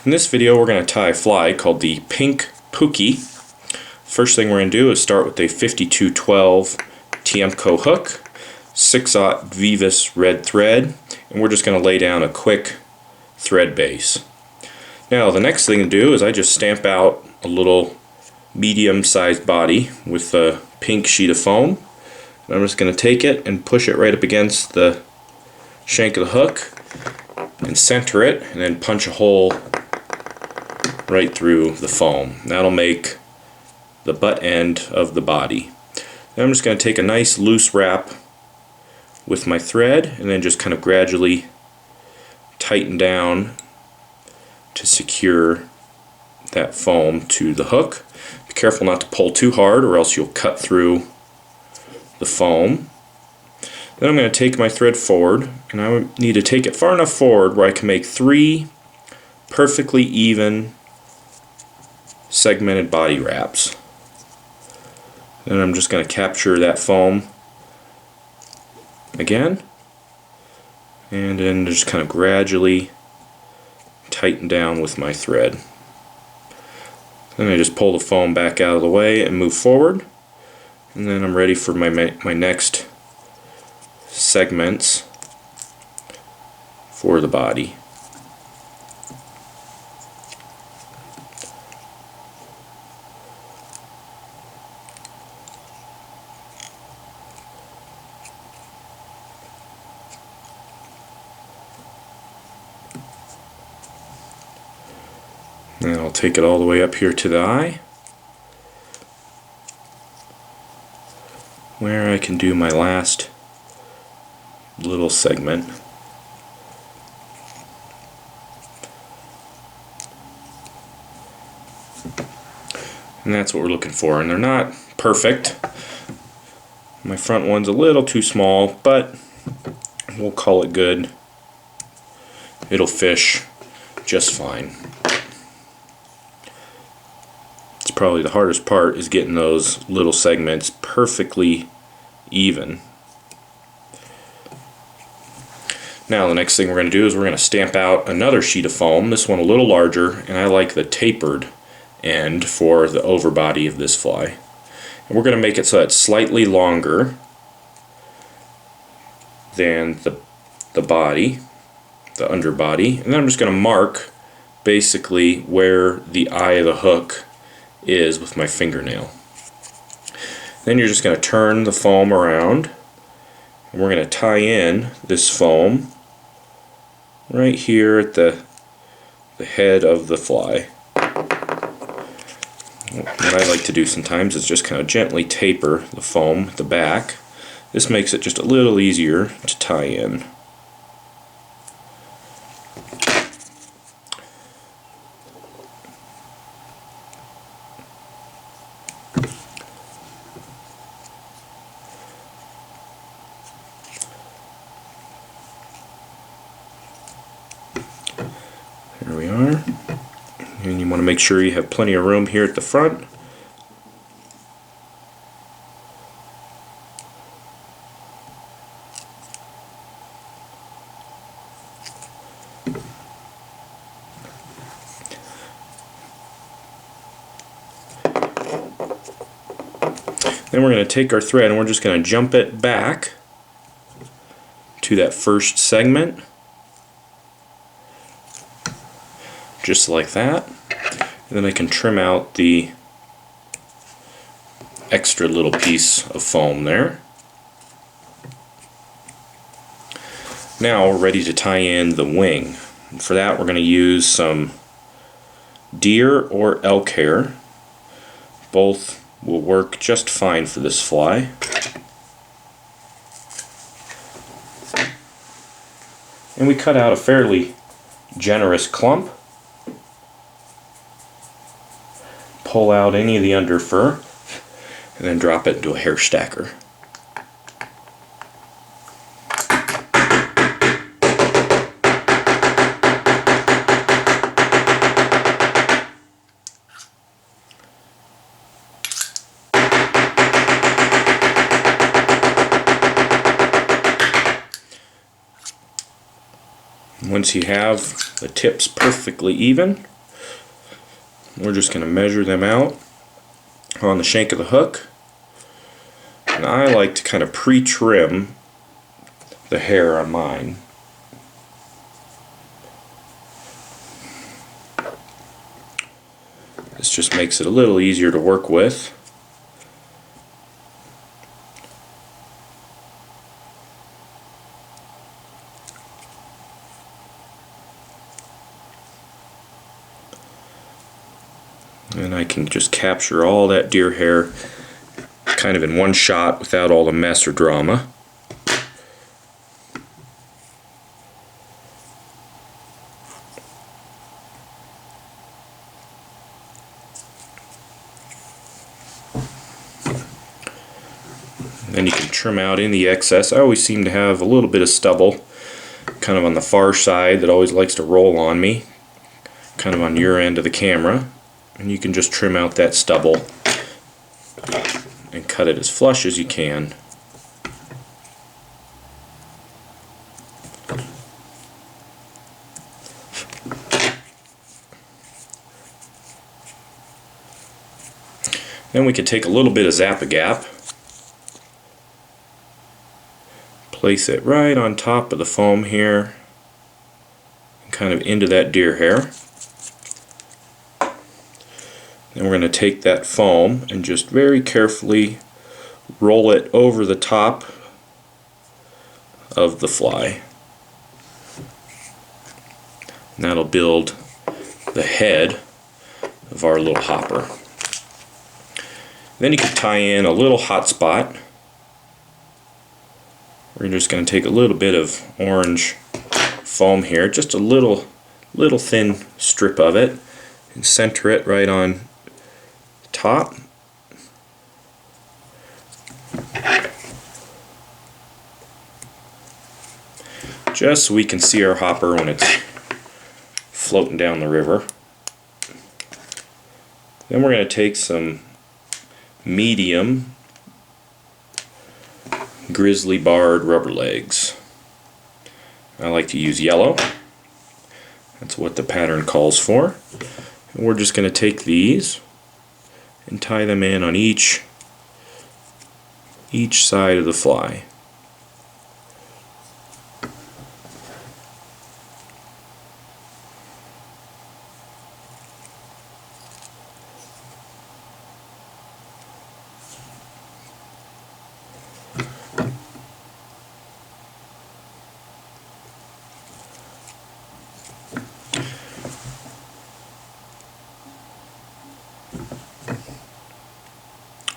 In this video we're going to tie a fly called the Pink Pookie. First thing we're going to do is start with a 5212 Tiemco hook, 6/0 Veevus red thread, and we're just going to lay down a quick thread base. Now the next thing to do is I just stamp out a little medium-sized body with a pink sheet of foam. And I'm just going to take it and push it right up against the shank of the hook and center it, and then punch a hole right through the foam. That'll make the butt end of the body. Then I'm just going to take a nice loose wrap with my thread and then just kind of gradually tighten down to secure that foam to the hook. Be careful not to pull too hard or else you'll cut through the foam. Then I'm going to take my thread forward, and I need to take it far enough forward where I can make 3 perfectly even segmented body wraps. Then I'm just going to capture that foam again, and then just kind of gradually tighten down with my thread. Then I just pull the foam back out of the way and move forward, and then I'm ready for my next segments for the body. And I'll take it all the way up here to the eye, where I can do my last little segment. And that's what we're looking for. And they're not perfect. My front one's a little too small, but we'll call it good. It'll fish just fine. It's probably the hardest part, is getting those little segments perfectly even. Now the next thing we're going to do is we're going to stamp out another sheet of foam, this one a little larger, and I like the tapered end for the overbody of this fly. And we're going to make it so it's slightly longer than the body, the underbody, and then I'm just going to mark basically where the eye of the hook is with my fingernail. Then you're just going to turn the foam around, and we're going to tie in this foam right here at the head of the fly. What I like to do sometimes is just kind of gently taper the foam at the back. This makes it just a little easier to tie in. There we are. And you want to make sure you have plenty of room here at the front. Then we're going to take our thread and we're just going to jump it back to that first segment, just like that. And then I can trim out the extra little piece of foam there. Now we're ready to tie in the wing. And for that we're going to use some deer or elk hair. Both will work just fine for this fly. And we cut out a fairly generous clump. Pull out any of the under fur and then drop it into a hair stacker. Once you have the tips perfectly even, We're just going to measure them out on the shank of the hook. And I like to kind of pre-trim the hair on mine. This just makes it a little easier to work with. And I can just capture all that deer hair kind of in one shot without all the mess or drama. Then you can trim out any excess. I always seem to have a little bit of stubble kind of on the far side that always likes to roll on me, kind of on your end of the camera. And you can just trim out that stubble and cut it as flush as you can. Then we can take a little bit of Zap-A-Gap, place it right on top of the foam here, and kind of into that deer hair. Then we're going to take that foam and just very carefully roll it over the top of the fly. And that'll build the head of our little hopper. Then you can tie in a little hot spot. We're just going to take a little bit of orange foam here, just a little thin strip of it, and center it right on top. Just so we can see our hopper when it's floating down the river. Then we're going to take some medium Grizzly barred rubber legs. I like to use yellow. That's what the pattern calls for. And we're just going to take these and tie them in on each side of the fly.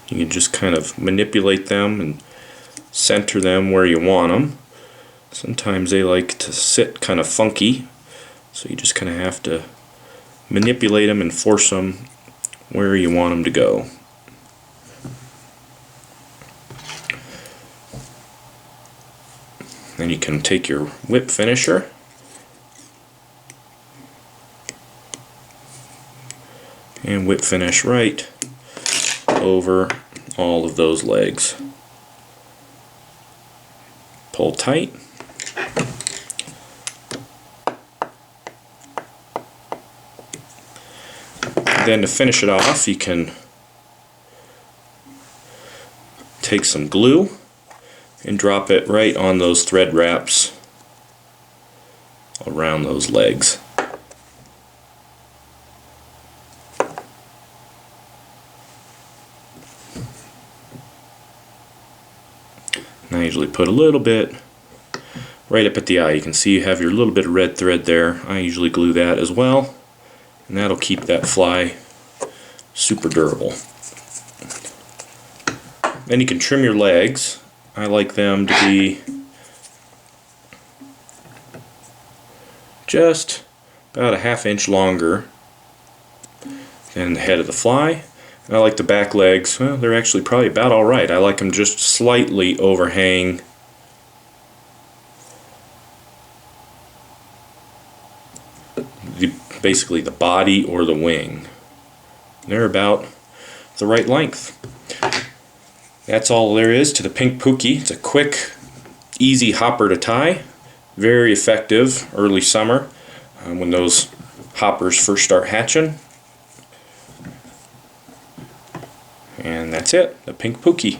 You can just kind of manipulate them and center them where you want them. Sometimes they like to sit kind of funky, so you just kind of have to manipulate them and force them where you want them to go. Then you can take your whip finisher and whip finish right over all of those legs. Pull tight. Then to finish it off, you can take some glue and drop it right on those thread wraps around those legs. And I usually put a little bit right up at the eye. You can see you have your little bit of red thread there. I usually glue that as well, and that'll keep that fly super durable. Then you can trim your legs. I like them to be just about a ½ inch longer than the head of the fly. And I like the back legs, well, they're actually probably about alright. I like them just slightly overhang basically the body or the wing. They're about the right length. That's all there is to the Pink Pookie. It's a quick, easy hopper to tie. Very effective early summer when those hoppers first start hatching. And that's it, the Pink Pookie.